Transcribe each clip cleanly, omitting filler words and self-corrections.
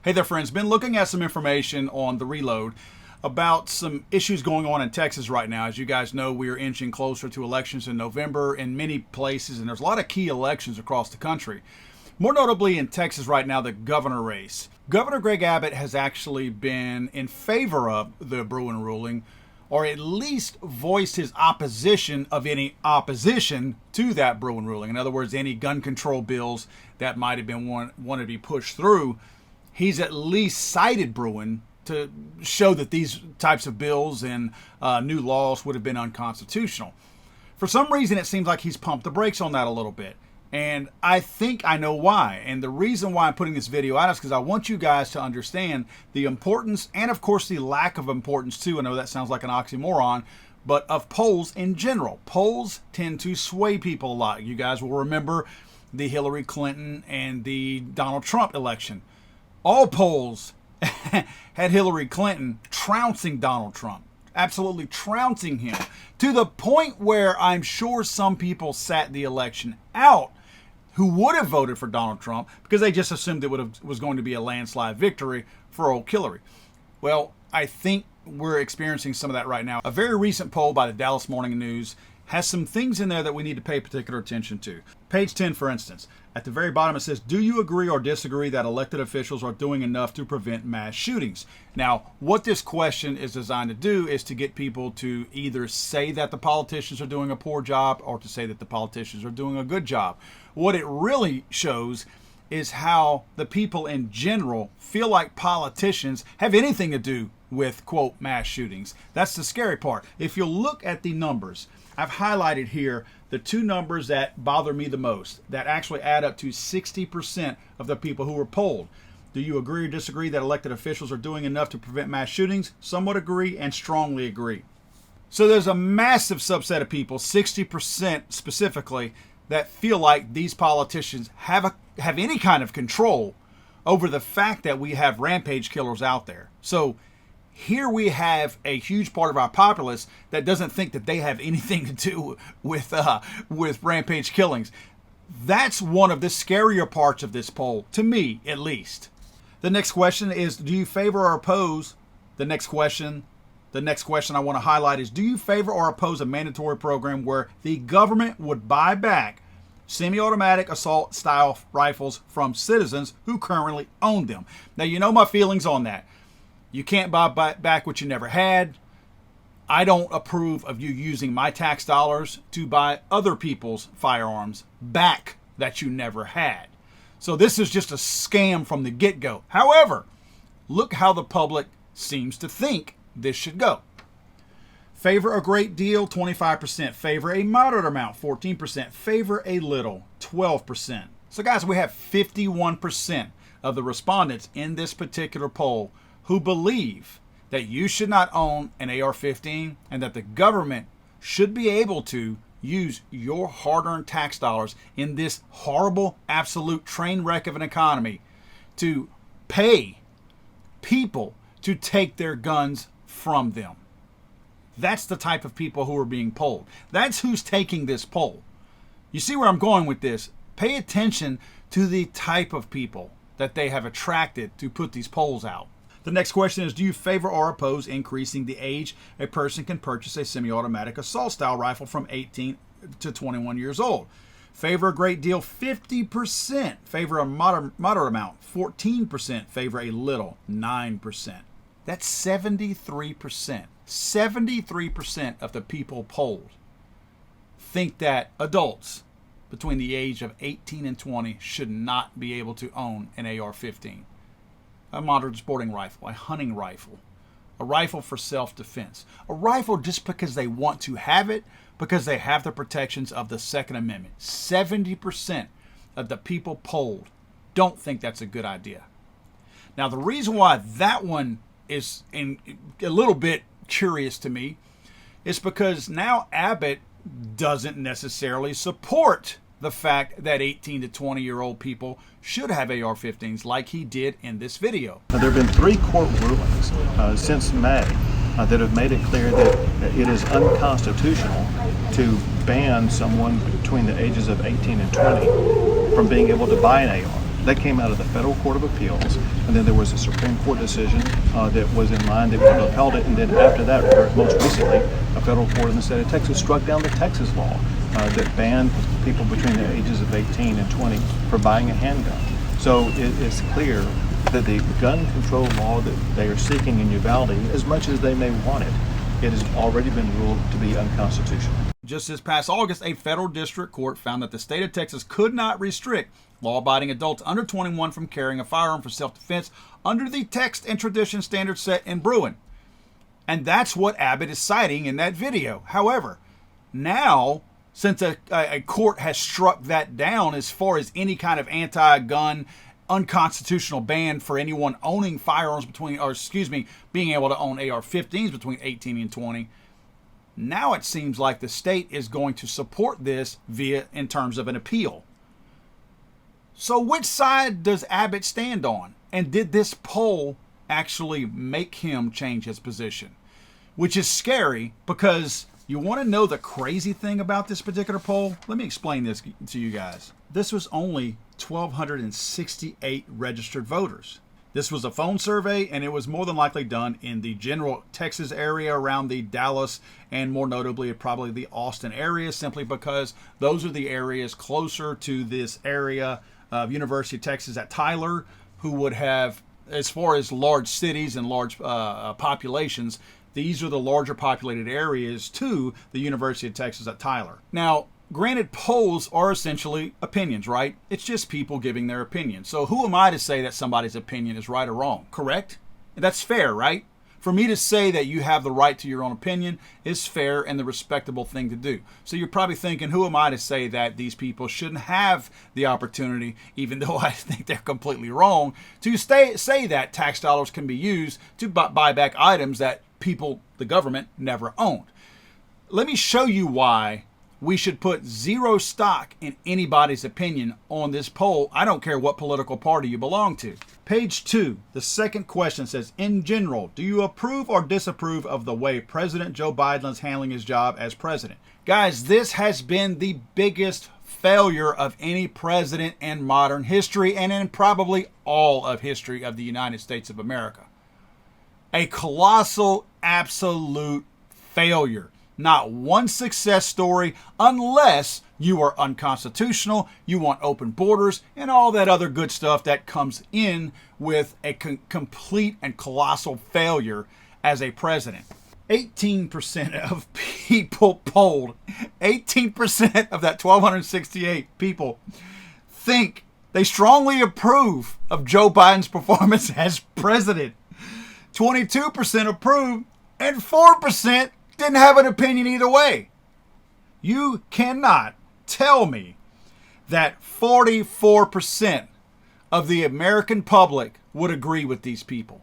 Hey there, friends. Been looking at some information on the Reload about some issues going on in Texas right now. As you guys know, we are inching closer to elections in November in many places, and there's a lot of key elections across the country. More notably in Texas right now, the governor race. Governor Greg Abbott has actually been in favor of the Bruen ruling, or at least voiced his opposition of any opposition to that Bruen ruling. In other words, any gun control bills that might have been wanted to be pushed through. He's at least cited Bruen to show that these types of bills and new laws would have been unconstitutional. For some reason, it seems like he's pumped the brakes on that a little bit. And I think I know why. And the reason why I'm putting this video out is because I want you guys to understand the importance and, of course, the lack of importance, too. I know that sounds like an oxymoron, but of polls in general. Polls tend to sway people a lot. You guys will remember the Hillary Clinton and the Donald Trump election. All polls had Hillary Clinton trouncing Donald Trump, absolutely trouncing him, to the point where I'm sure some people sat the election out who would have voted for Donald Trump because they just assumed it was going to be a landslide victory for old Hillary. Well, I think we're experiencing some of that right now. A very recent poll by the Dallas Morning News has some things in there that we need to pay particular attention to. Page 10, for instance. At the very bottom, it says, do you agree or disagree that elected officials are doing enough to prevent mass shootings? Now, what this question is designed to do is to get people to either say that the politicians are doing a poor job or to say that the politicians are doing a good job. What it really shows is how the people in general feel like politicians have anything to do with, quote, mass shootings. That's the scary part. If you look at the numbers, I've highlighted here the two numbers that bother me the most, that actually add up to 60% of the people who were polled. Do you agree or disagree that elected officials are doing enough to prevent mass shootings? Some would agree and strongly agree. So there's a massive subset of people, 60% specifically, that feel like these politicians have any kind of control over the fact that we have rampage killers out there. So here we have a huge part of our populace that doesn't think that they have anything to do with rampage killings. That's one of the scarier parts of this poll, to me at least. The next question is, do you favor or oppose? The next question I want to highlight is, do you favor or oppose a mandatory program where the government would buy back semi-automatic assault-style rifles from citizens who currently own them? Now, you know my feelings on that. You can't buy back what you never had. I don't approve of you using my tax dollars to buy other people's firearms back that you never had. So this is just a scam from the get-go. However, look how the public seems to think this should go. Favor a great deal, 25%. Favor a moderate amount, 14%. Favor a little, 12%. So guys, we have 51% of the respondents in this particular poll who believe that you should not own an AR-15 and that the government should be able to use your hard-earned tax dollars in this horrible, absolute train wreck of an economy to pay people to take their guns from them. That's the type of people who are being polled. That's who's taking this poll. You see where I'm going with this? Pay attention to the type of people that they have attracted to put these polls out. The next question is, do you favor or oppose increasing the age a person can purchase a semi-automatic assault-style rifle from 18 to 21 years old? Favor a great deal, 50%. Favor a moderate amount, 14%. Favor a little, 9%. That's 73%. 73% of the people polled think that adults between the age of 18 and 20 should not be able to own an AR-15. A modern sporting rifle, a hunting rifle, a rifle for self-defense, a rifle just because they want to have it, because they have the protections of the Second Amendment. 70% of the people polled don't think that's a good idea. Now, the reason why that one is a little bit curious to me is because now Abbott doesn't necessarily support the fact that 18 to 20-year-old people should have AR-15s like he did in this video. There have been 3 court rulings since May that have made it clear that it is unconstitutional to ban someone between the ages of 18 and 20 from being able to buy an AR. That came out of the Federal Court of Appeals, and then there was a Supreme Court decision that was in line that would have upheld it, and then after that, or most recently, a federal court in the state of Texas struck down the Texas law that banned people between the ages of 18 and 20 from buying a handgun. So it's clear that the gun control law that they are seeking in Uvalde, as much as they may want it, it has already been ruled to be unconstitutional. Just this past August, a federal district court found that the state of Texas could not restrict law-abiding adults under 21 from carrying a firearm for self-defense under the text and tradition standards set in Bruin. And that's what Abbott is citing in that video. However, now, since a court has struck that down as far as any kind of anti-gun, unconstitutional ban for anyone owning firearms being able to own AR-15s between 18 and 20, now it seems like the state is going to support this in terms of an appeal. So which side does Abbott stand on? And did this poll actually make him change his position? Which is scary, because you want to know the crazy thing about this particular poll? Let me explain this to you guys. This was only 1,268 registered voters. This was a phone survey, and it was more than likely done in the general Texas area around the Dallas and more notably probably the Austin area, simply because those are the areas closer to this area of University of Texas at Tyler, who would have, as far as large cities and large populations, these are the larger populated areas to the University of Texas at Tyler. Now, granted, polls are essentially opinions, right? It's just people giving their opinion. So who am I to say that somebody's opinion is right or wrong, correct? That's fair, right? For me to say that you have the right to your own opinion is fair and the respectable thing to do. So you're probably thinking, who am I to say that these people shouldn't have the opportunity, even though I think they're completely wrong, to say that tax dollars can be used to buy back items that people, the government, never owned. Let me show you why we should put zero stock in anybody's opinion on this poll. I don't care what political party you belong to. Page 2, the second question says, in general, do you approve or disapprove of the way President Joe Biden is handling his job as president? Guys, this has been the biggest failure of any president in modern history and in probably all of history of the United States of America. A colossal, absolute failure. Not one success story, unless you are unconstitutional, you want open borders, and all that other good stuff that comes in with a complete and colossal failure as a president. 18% of people polled, 18% of that 1,268 people think they strongly approve of Joe Biden's performance as president. 22% approve, and 4% didn't have an opinion either way. You cannot tell me that 44% of the American public would agree with these people.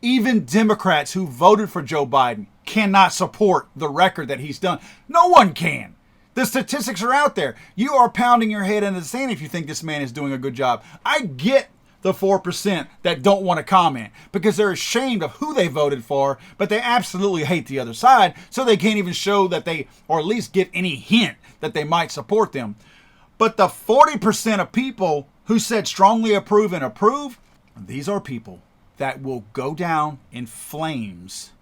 Even Democrats who voted for Joe Biden cannot support the record that he's done. No one can. The statistics are out there. You are pounding your head into the sand if you think this man is doing a good job. I get the 4% that don't want to comment because they're ashamed of who they voted for, but they absolutely hate the other side, so they can't even show that they, or at least give any hint that they might support them. But the 40% of people who said strongly approve and approve, these are people that will go down in flames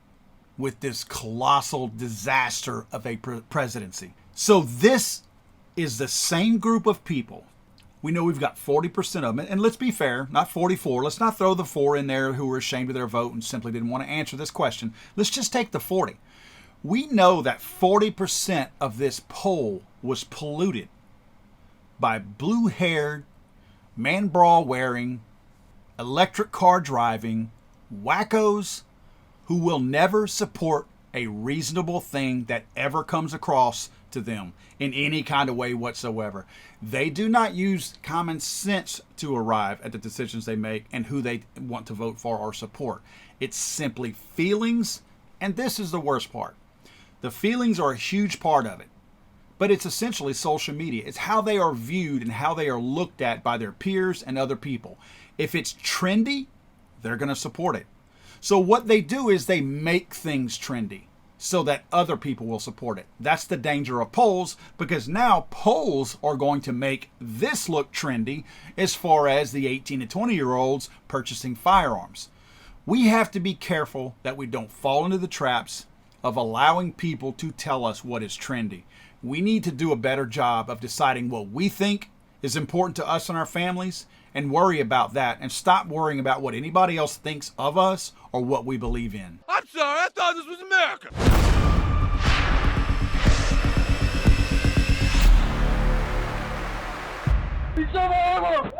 with this colossal disaster of a presidency. So this is the same group of people. We know we've got 40% of them, and let's be fair, not 44. Let's not throw the 4 in there who were ashamed of their vote and simply didn't want to answer this question. Let's just take the 40. We know that 40% of this poll was polluted by blue-haired, man-bra-wearing, electric car driving wackos who will never support a reasonable thing that ever comes across to them in any kind of way whatsoever. They do not use common sense to arrive at the decisions they make and who they want to vote for or support. It's simply feelings, and this is the worst part. The feelings are a huge part of it, but it's essentially social media. It's how they are viewed and how they are looked at by their peers and other people. If it's trendy, they're going to support it. So what they do is they make things trendy. so that other people will support it. That's the danger of polls, because now polls are going to make this look trendy as far as the 18 to 20-year-olds purchasing firearms. We have to be careful that we don't fall into the traps of allowing people to tell us what is trendy. We need to do a better job of deciding what we think is important to us and our families and worry about that, and stop worrying about what anybody else thinks of us or what we believe in. I'm sorry, I thought this was America. He's so horrible.